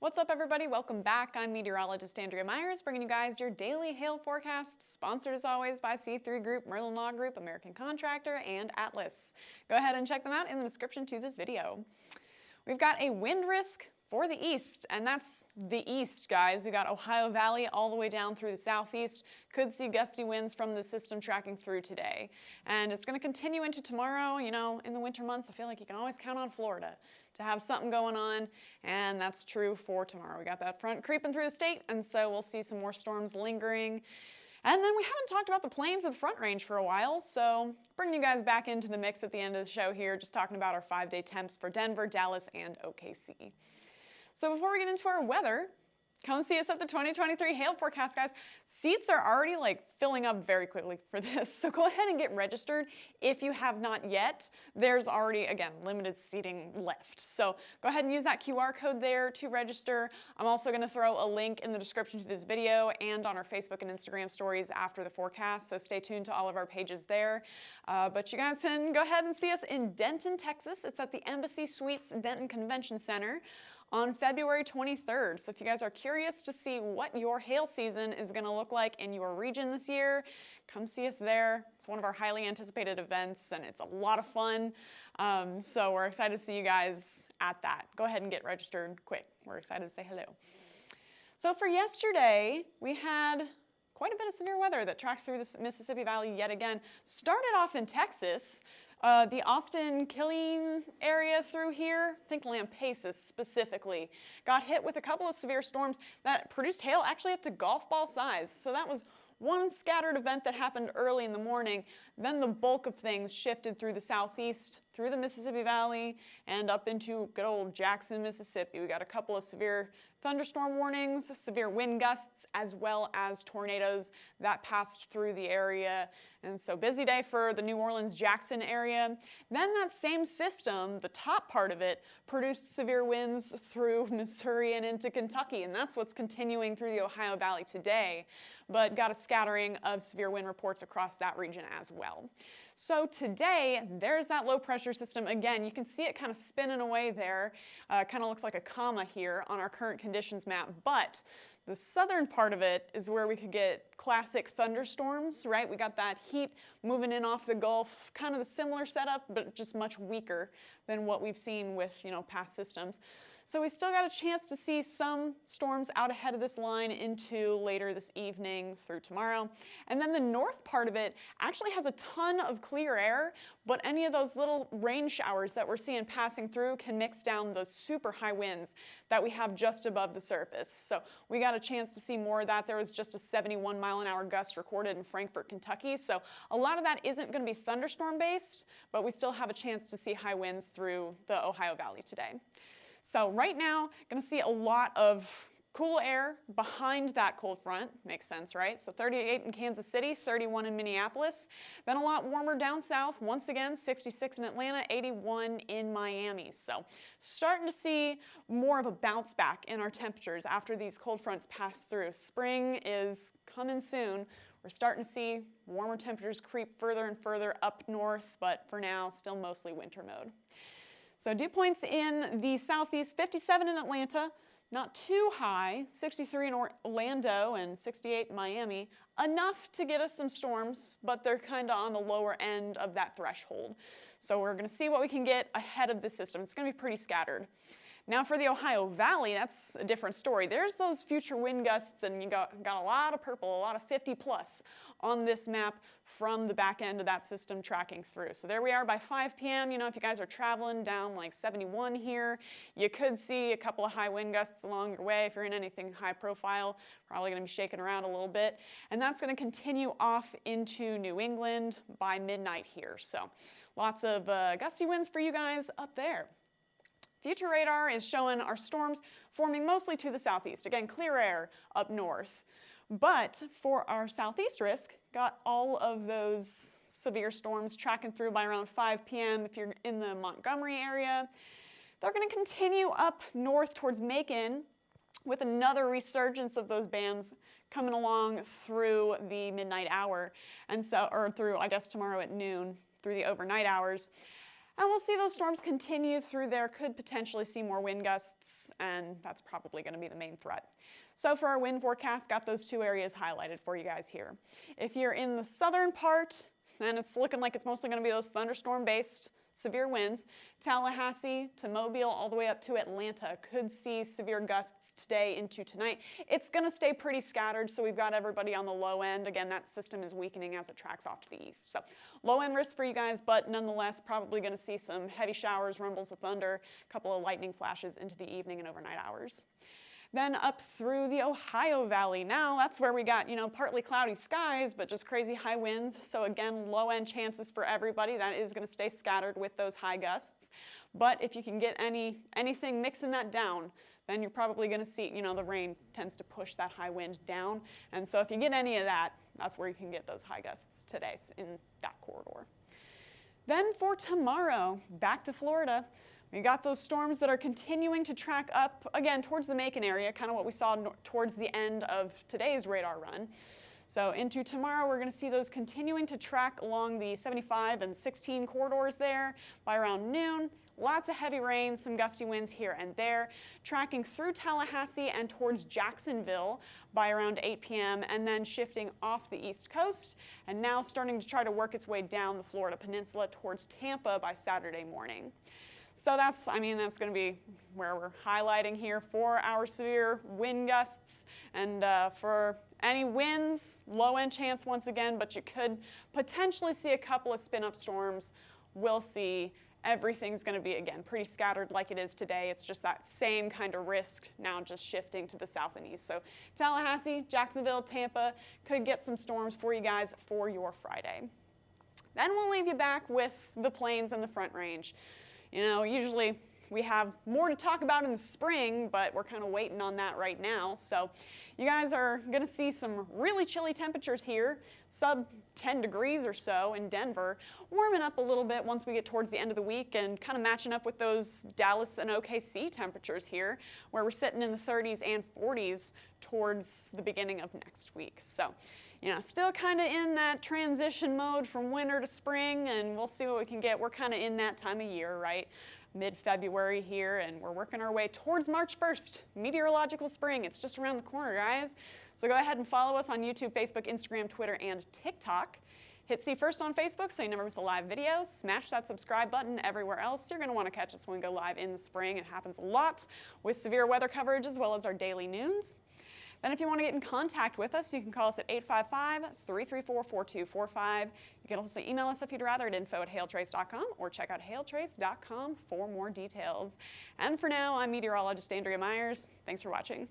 What's up, everybody? Welcome back. I'm meteorologist Andrea Myers, bringing you guys your daily hail forecasts, sponsored as always by C3 Group, Merlin Law Group, American Contractor, and Atlas. Go ahead and check them out in the description to this video. We've got a wind risk for the east, and that's the east, guys. We got Ohio Valley all the way down through the southeast. Could see gusty winds from the system tracking through today. And it's going to continue into tomorrow. You know, in the winter months, I feel like you can always count on Florida to have something going on, and that's true for tomorrow. We got that front creeping through the state, and so we'll see some more storms lingering. And then we haven't talked about the plains of the Front Range for a while, so bringing you guys back into the mix at the end of the show here, just talking about our 5-day temps for Denver, Dallas, and OKC. So before we get into our weather, come see us at the 2023 hail forecast, guys. Seats are already filling up very quickly for this, so go ahead and get registered if you have not yet. There's already, again, limited seating left. So go ahead and use that QR code there to register. I'm also going to throw a link in the description to this video and on our Facebook and Instagram stories after the forecast, so stay tuned to all of our pages there. But you guys can go ahead and see us in Denton, Texas. It's at the Embassy Suites Denton Convention Center on February 23rd. So if you guys are curious to see what your hail season is going to look like in your region this year, come see us there. It's one of our highly anticipated events, and it's a lot of fun. So we're excited to see you guys at that. Go ahead and get registered quick. We're excited to say hello. So for yesterday, we had quite a bit of severe weather that tracked through the Mississippi Valley yet again. Started off in Texas. The Austin-Killeen area through here, I think Lampasas specifically, got hit with a couple of severe storms that produced hail actually up to golf ball size. So that was one scattered event that happened early in the morning. Then the bulk of things shifted through the southeast, through the Mississippi Valley, and up into good old Jackson, Mississippi. We got a couple of severe thunderstorm warnings, severe wind gusts, as well as tornadoes that passed through the area. And so busy day for the New Orleans-Jackson area. Then that same system, the top part of it, produced severe winds through Missouri and into Kentucky, and that's what's continuing through the Ohio Valley today, but got a scattering of severe wind reports across that region as well. So today, there's that low pressure system. Again, you can see it kind of spinning away there. Kind of looks like a comma here on our current conditions map, but the southern part of it is where we could get classic thunderstorms, right? We got that heat moving in off the Gulf, kind of the similar setup, but just much weaker than what we've seen with, past systems. So we still got a chance to see some storms out ahead of this line into later this evening through tomorrow. And then the north part of it actually has a ton of clear air, but any of those little rain showers that we're seeing passing through can mix down those super high winds that we have just above the surface. So we got a chance to see more of that. There was just a 71-mile-an-hour gust recorded in Frankfort, Kentucky. So a lot of that isn't going to be thunderstorm based, but we still have a chance to see high winds through the Ohio Valley today. So right now, going to see a lot of cool air behind that cold front. Makes sense, right? So 38 in Kansas City, 31 in Minneapolis. Then a lot warmer down south. Once again, 66 in Atlanta, 81 in Miami. So starting to see more of a bounce back in our temperatures after these cold fronts pass through. Spring is coming soon. We're starting to see warmer temperatures creep further and further up north, but for now, still mostly winter mode. So dew points in the southeast, 57 in Atlanta, not too high, 63 in Orlando and 68 in Miami, enough to get us some storms, but they're kind of on the lower end of that threshold. So we're going to see what we can get ahead of the system. It's going to be pretty scattered. Now for the Ohio Valley, that's a different story. There's those future wind gusts, and you got a lot of purple, a lot of 50 plus on this map from the back end of that system tracking through. So there we are by 5 p.m. If you guys are traveling down 71 here, you could see a couple of high wind gusts along your way. If you're in anything high profile, probably going to be shaking around a little bit. And that's going to continue off into New England by midnight here. So lots of gusty winds for you guys up there. Future radar is showing our storms forming mostly to the southeast. Again, clear air up north. But for our southeast risk, got all of those severe storms tracking through by around 5 p.m. If you're in the Montgomery area, they're going to continue up north towards Macon with another resurgence of those bands coming along through the midnight hour, and so, or through, I guess, tomorrow at noon, through the overnight hours. And we'll see those storms continue through there, could potentially see more wind gusts, and that's probably going to be the main threat. So for our wind forecast, got those two areas highlighted for you guys here. If you're in the southern part, then it's looking like it's mostly going to be those thunderstorm-based severe winds. Tallahassee to Mobile all the way up to Atlanta could see severe gusts today into tonight. It's going to stay pretty scattered, so we've got everybody on the low end. Again, that system is weakening as it tracks off to the east. So low end risk for you guys, but nonetheless probably going to see some heavy showers, rumbles of thunder, a couple of lightning flashes into the evening and overnight hours. Then up through the Ohio Valley. Now that's where we got, partly cloudy skies, but just crazy high winds. So again, low end chances for everybody. That is going to stay scattered with those high gusts. But if you can get anything mixing that down, then you're probably going to see, the rain tends to push that high wind down. And so if you get any of that, that's where you can get those high gusts today in that corridor. Then for tomorrow, back to Florida. We got those storms that are continuing to track up, again, towards the Macon area, kind of what we saw towards the end of today's radar run. So into tomorrow, we're going to see those continuing to track along the 75 and 16 corridors there by around noon. Lots of heavy rain, some gusty winds here and there, tracking through Tallahassee and towards Jacksonville by around 8 p.m. and then shifting off the east coast and now starting to try to work its way down the Florida peninsula towards Tampa by Saturday morning. So that's going to be where we're highlighting here for our severe wind gusts. And for any winds, low end chance once again, but you could potentially see a couple of spin-up storms. We'll see. Everything's going to be, again, pretty scattered like it is today. It's just that same kind of risk now just shifting to the south and east. So Tallahassee, Jacksonville, Tampa could get some storms for you guys for your Friday. Then we'll leave you back with the plains and the Front Range. Usually we have more to talk about in the spring, but we're kind of waiting on that right now. So you guys are going to see some really chilly temperatures here, sub 10 degrees or so in Denver, warming up a little bit once we get towards the end of the week and kind of matching up with those Dallas and OKC temperatures here, where we're sitting in the 30s and 40s towards the beginning of next week. So still kind of in that transition mode from winter to spring, and we'll see what we can get. We're kind of in that time of year, right? Mid-February here, and we're working our way towards March 1st, meteorological spring. It's just around the corner, guys. So go ahead and follow us on YouTube, Facebook, Instagram, Twitter, and TikTok. Hit See First on Facebook so you never miss a live video. Smash that subscribe button everywhere else. You're going to want to catch us when we go live in the spring. It happens a lot with severe weather coverage as well as our daily noons. Then if you want to get in contact with us, you can call us at 855-334-4245. You can also email us if you'd rather at info@hailtrace.com or check out hailtrace.com for more details. And for now, I'm meteorologist Andrea Myers. Thanks for watching.